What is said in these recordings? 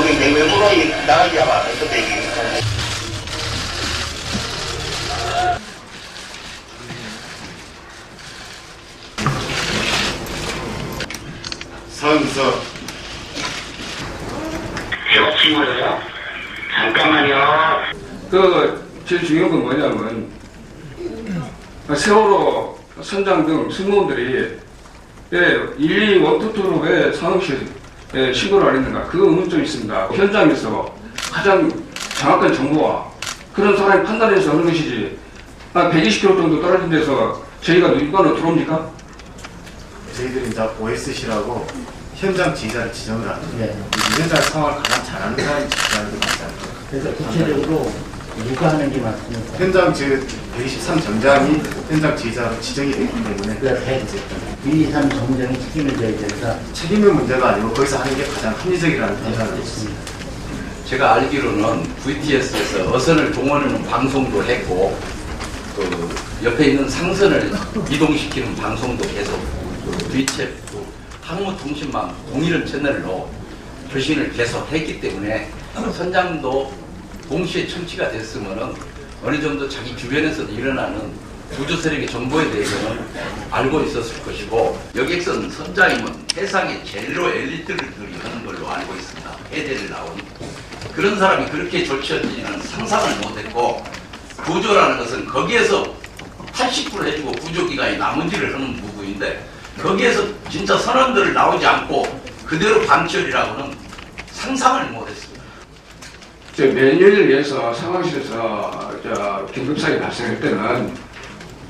거기 내외부로 나가지 않아. 그 대기. 선서. 친구예요? 잠깐만요. 제일 중요한 건 뭐냐면, 세월호 선장 등 승무원들이 일일이 원투투로 왜 상황실에 신고를 안 했는가? 그 의문점이 있습니다. 현장에서 가장 정확한 정보와 그런 사람이 판단해서 하는 것이지, 120km 정도 떨어진 데서 저희가 이거는 들어옵니까? 저희들이 이제 OSC라고 현장 지휘자를 지정을 하는데 이 현장 상황을 가장 잘하는 사람이 지휘자를 맡지 않고 그래서 구체적으로 누가 하는 게 맞습니까? 현장 123 정장이 현장 지휘자로 지정이 되기 때문에 그러니까 123 정장이 책임을 져야 된다. 책임의 문제가 아니고 거기서 하는 게 가장 합리적이라는 판단을 했습니다. 제가 알기로는 VTS에서 어선을 동원하는 방송도 했고 그 옆에 있는 상선을 이동시키는 방송도 계속 VTF 항모통신망 동일한 채널로 교신을 계속 했기 때문에 선장도 동시에 청취가 됐으면은 어느 정도 자기 주변에서도 일어나는 구조 세력의 정보에 대해서는 알고 있었을 것이고, 여객선 선장이면 해상의 제일로 엘리트들이 하는 걸로 알고 있습니다. 해대를 나온 그런 사람이 그렇게 조치할지는 상상을 못했고, 구조라는 것은 거기에서 80% 해주고 구조기간이 나머지를 하는 부분인데 거기에서 진짜 선원들을 나오지 않고 그대로 방치이라고는 상상을 못했습니다. 매뉴얼에 의해서 상황실에서 긴급사항이 발생할 때는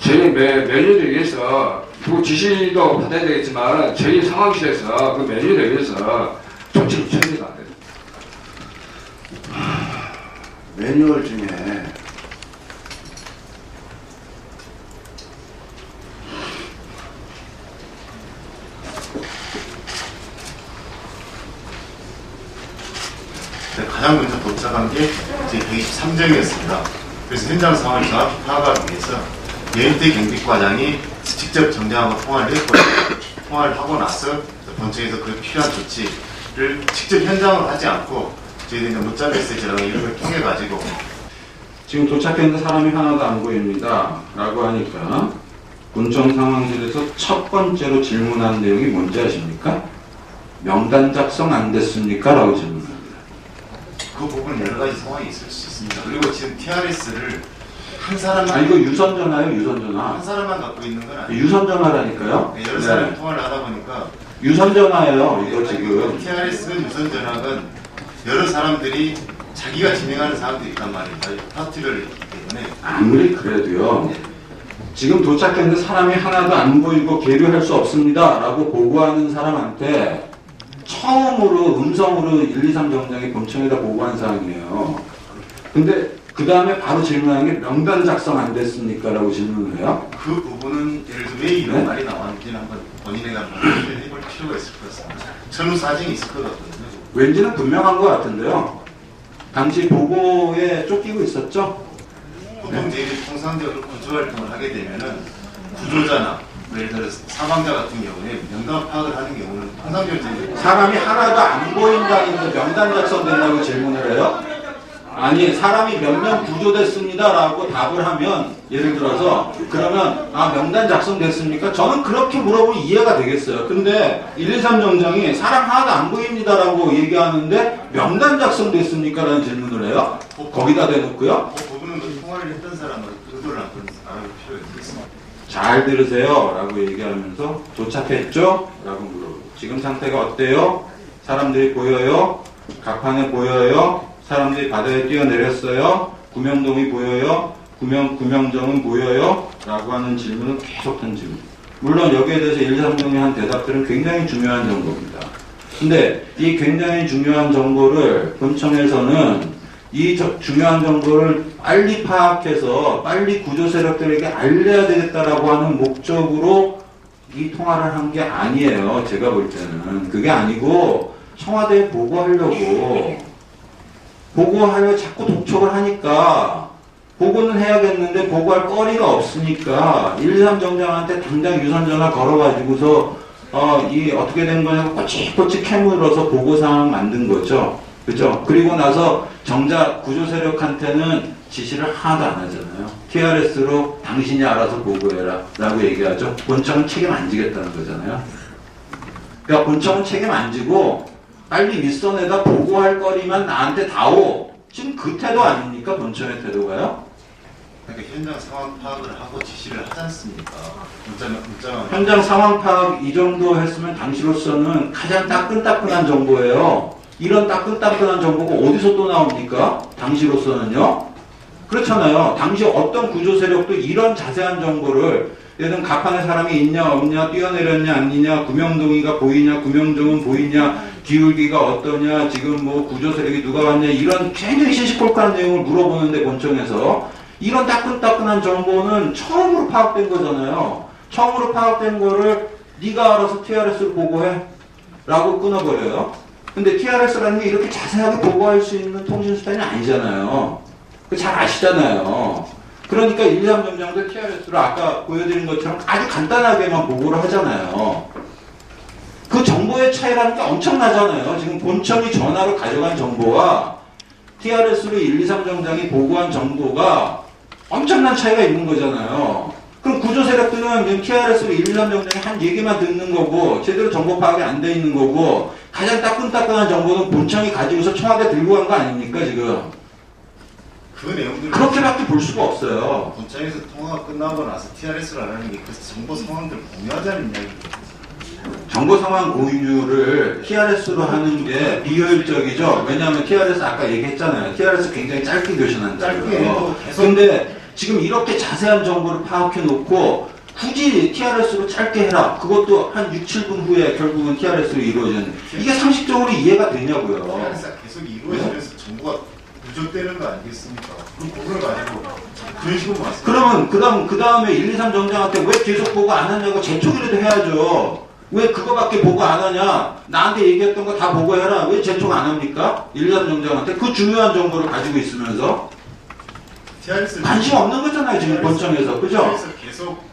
저희 매뉴얼에 의해서 그 지시도 받아야 되겠지만 저희 상황실에서 그 매뉴얼에 의해서 조치를 취합니다. 매뉴얼 중에 가장 먼저 도착한 게 제 123정이었습니다. 그래서 현장 상황을 정확히 파악하기 위해서 여인대 경비과장이 직접 정장하고 통화를 했고요. 통화를 하고 나서 본청에서 그 필요한 조치를 직접 현장으로 하지 않고 저희들이 문자 메시지랑 이런 걸 통해 가지고 지금 도착했는데 사람이 하나도 안 보입니다 라고 하니까 군청 상황실에서 첫 번째로 질문한 내용이 뭔지 아십니까? 명단 작성 안 됐습니까? 라고 질문합니다. 그 부분 여러 가지 상황이 있을 수 있습니다. 그리고 지금 TRS를 한 사람만 아, 이거 유선전화예요, 유선전화. 한 사람만 갖고 있는 건 아니에요. 유선전화라니까요? 여러 사람이 통화를 하다 보니까 유선전화예요, 이거 지금. TRS는 유선전화는 여러 사람들이 자기가 진행하는 사람들이 있단 말입니다. 파티별로 있기 때문에 아무리 그래도요, 지금 도착했는데 사람이 하나도 안 보이고 계류할 수 없습니다 라고 보고하는 사람한테 처음으로 음성으로 123 정장이 본청에다 보고한 사항이에요. 근데 그 다음에 바로 질문하는 게 명단 작성 안 됐습니까? 라고 질문을 해요. 그 부분은 예를 들어 왜 이런 말이 나왔는지는 한번 본인에게 한번 해볼 필요가 있을 것 같습니다. 전후 사정이 있을 것 같거든요. 왠지는 분명한 것 같은데요. 당시 보고에 쫓기고 있었죠? 보통 저희들이 통상적으로 구조활동을 하게 되면은 구조자나 예를 들어 사망자 같은 경우에 명단 파악을 하는 경우는 통상적으로 사람이 하나도 안 보인다는데 명단 작성된다고 질문을 해요? 아니, 사람이 몇 명 구조됐습니다 라고 답을 하면, 예를 들어서 그러면 명단 작성됐습니까? 저는 그렇게 물어보면 이해가 되겠어요. 근데 123 정장이 사람 하나도 안 보입니다 라고 얘기하는데 명단 작성됐습니까? 라는 질문을 해요. 거기다 대놓고요. 그 부분은 그 통화를 했던 사람은 의도를 한번 알아볼 필요가 있겠습니다. 잘 들으세요 라고 얘기하면서 도착했죠? 라고 물어보고, 지금 상태가 어때요? 사람들이 보여요? 갑판에 보여요? 사람들이 바다에 뛰어내렸어요? 구명동이 보여요? 구명정은 보여요? 라고 하는 질문은 계속 던집니다. 물론 여기에 대해서 123정이 한 대답들은 굉장히 중요한 정보입니다. 근데 이 굉장히 중요한 정보를 본청에서는 이 중요한 정보를 빨리 파악해서 빨리 구조 세력들에게 알려야 되겠다라고 하는 목적으로 이 통화를 한 게 아니에요. 제가 볼 때는. 그게 아니고 청와대에 보고하려 자꾸 독촉을 하니까 보고는 해야겠는데 보고할 거리가 없으니까 123 정장한테 당장 유선전화 걸어가지고서 이 어떻게 된 거냐고 꼬치꼬치 캐물어서 보고사항 만든 거죠. 그죠? 그리고 나서 정작 구조 세력한테는 지시를 하나도 안 하잖아요. TRS로 당신이 알아서 보고해라 라고 얘기하죠. 본청은 책임 안 지겠다는 거잖아요. 그러니까 본청은 책임 안 지고 빨리 윗선에다 보고할 거리만 나한테 다오. 지금 그 태도 아닙니까? 본청의 태도가요? 그러니까 현장 상황 파악을 하고 지시를 하지 않습니까? 문자만 현장 상황 파악 이 정도 했으면 당시로서는 가장 따끈따끈한 정보예요. 이런 따끈따끈한 정보가 어디서 또 나옵니까? 당시로서는요. 그렇잖아요. 당시 어떤 구조 세력도 이런 자세한 정보를 예를 들면 갑판에 사람이 있냐 없냐 뛰어내렸냐 아니냐 구명동이가 보이냐 구명정은 보이냐 기울기가 어떠냐 지금 뭐 구조 세력이 누가 왔냐 이런 굉장히 시시콜콜한 내용을 물어보는데 본청에서 이런 따끈따끈한 정보는 처음으로 파악된 거잖아요. 처음으로 파악된 거를 네가 알아서 TRS를 보고해 라고 끊어버려요. 근데 TRS라는 게 이렇게 자세하게 보고할 수 있는 통신수단이 아니잖아요. 잘 아시잖아요. 그러니까 1, 2, 3점장도 TRS로 아까 보여드린 것처럼 아주 간단하게만 보고를 하잖아요. 그 정보의 차이라는 게 엄청나잖아요. 지금 본청이 전화로 가져간 정보와 TRS로 1, 2, 3점장이 보고한 정보가 엄청난 차이가 있는 거잖아요. 그럼 구조 세력들은 지금 TRS로 1, 2, 3점장이 한 얘기만 듣는 거고 제대로 정보 파악이 안 돼 있는 거고 가장 따끈따끈한 정보는 본청이 가지고서 청와대 들고 간 거 아닙니까 지금? 그 내용들을 그렇게밖에 볼 수가 없어요. 본청에서 통화가 끝나고 나서 TRS라는 게 그 정보 상황들을 공유하자는 이야기입니다. 정보 상황 공유를 TRS로 하는 게 비효율적이죠. 왜냐하면 TRS 아까 얘기했잖아요. TRS 굉장히 짧게 교신한다고요. 짧게 해도 계속 근데 지금 이렇게 자세한 정보를 파악해 놓고 굳이 TRS로 짧게 해라. 그것도 한 6, 7분 후에 결국은 TRS로 이루어지는 이게 상식적으로 이해가 되냐고요. TRS가 계속 이루어지면서 정보가 누적되는 거 아니겠습니까? 그럼 그걸 가지고 그런 식으로 말씀. 그러면 그 다음에 1, 2, 3 정장한테 왜 계속 보고 안 하냐고 재촉이라도 해야죠. 왜 그거밖에 보고 안 하냐? 나한테 얘기했던 거 다 보고해라. 왜 재촉 안 합니까? 1, 2, 3 정장한테 그 중요한 정보를 가지고 있으면서 TRS 관심 없는 거잖아요. 지금 본청에서. 그죠? TRS 계속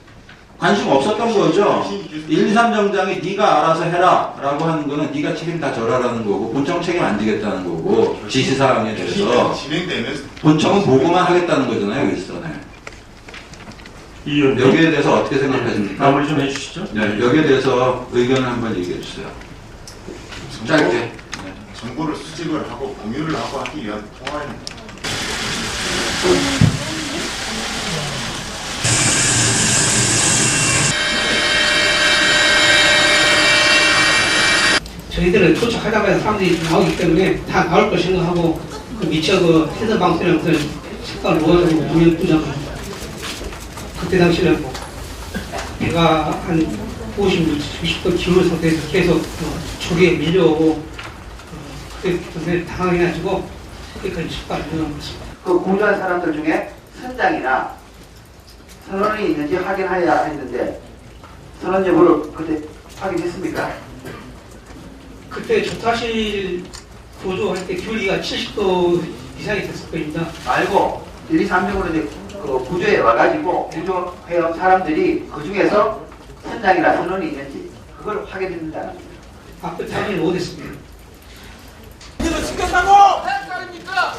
관심 없었던 거죠. 1, 2, 3 정장이 네가 알아서 해라 라고 하는 거는 네가 책임 다 져라라는 거고 본청 책임 안 지겠다는 거고 지시사항에 대해서 진행되면서 본청은 보고만 하겠다는 거잖아요. 윗선에. 이 의원님, 여기에 대해서 어떻게 생각하십니까? 마무리 좀 해주시죠. 네, 여기에 대해서 의견을 한번 얘기해 주세요. 짧게. 정보를 수집을 하고 공유를 하고 하기 위한 통화입니다. 저희들은 도착하자마자 사람들이 나오기 때문에 다 나올 걸 생각하고 그 미처 그 헤더 방송이라는 것을 색깔을 모아가지고 공연 부정을 그때 당시는 배가 한 50도 기울 상태에서 계속 조기에 밀려오고 그때 굉장히 당황해가지고 그때까지 색깔을 모아놓은 것입니다. 그 공유한 사람들 중에 선장이나 선원이 있는지 확인해야 했는데 선원 여부를 그때 확인했습니까? 그때 조타실 구조할 때 기울기가 70도 이상이 됐을 겁니다. 알고 1, 2, 3등으로 이제 그 구조에 와가지고 구조해온 사람들이 그 중에서 선장이나 선원이 있는지 그걸 확인했다는 겁니다. 앞에 당연히 못했습니다. 이거 시켰다고! 헷갈립니까?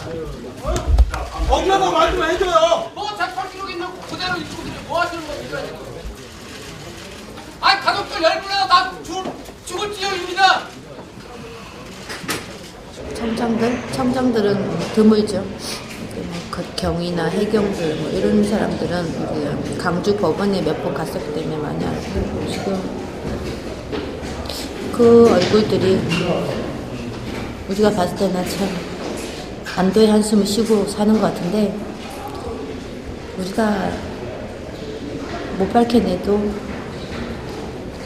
어기라고 말 좀 해줘요! 뭐 작성 기록 있는 거 그대로 있고 뭐 하시는 겁니까 지금? 아니 가족들 열분이나 다 죽을 지경입니다! 청장들은 드물죠. 경위나 해경들 뭐 이런 사람들은 강주 법원에 몇 번 갔었기 때문에 많이 알고 지금 그 얼굴들이 우리가 봤을 때는 참 안도의 한숨을 쉬고 사는 것 같은데 우리가 못 밝혀내도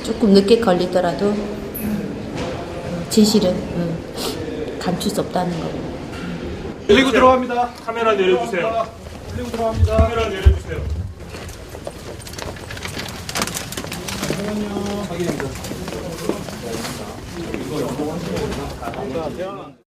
조금 늦게 걸리더라도 진실은 감출 수 없다는 거. 119 들어갑니다. 카메라 내려주세요. 119 들어갑니다. 카메라 내려주세요. 잠깐만요. 확인입니다. 이거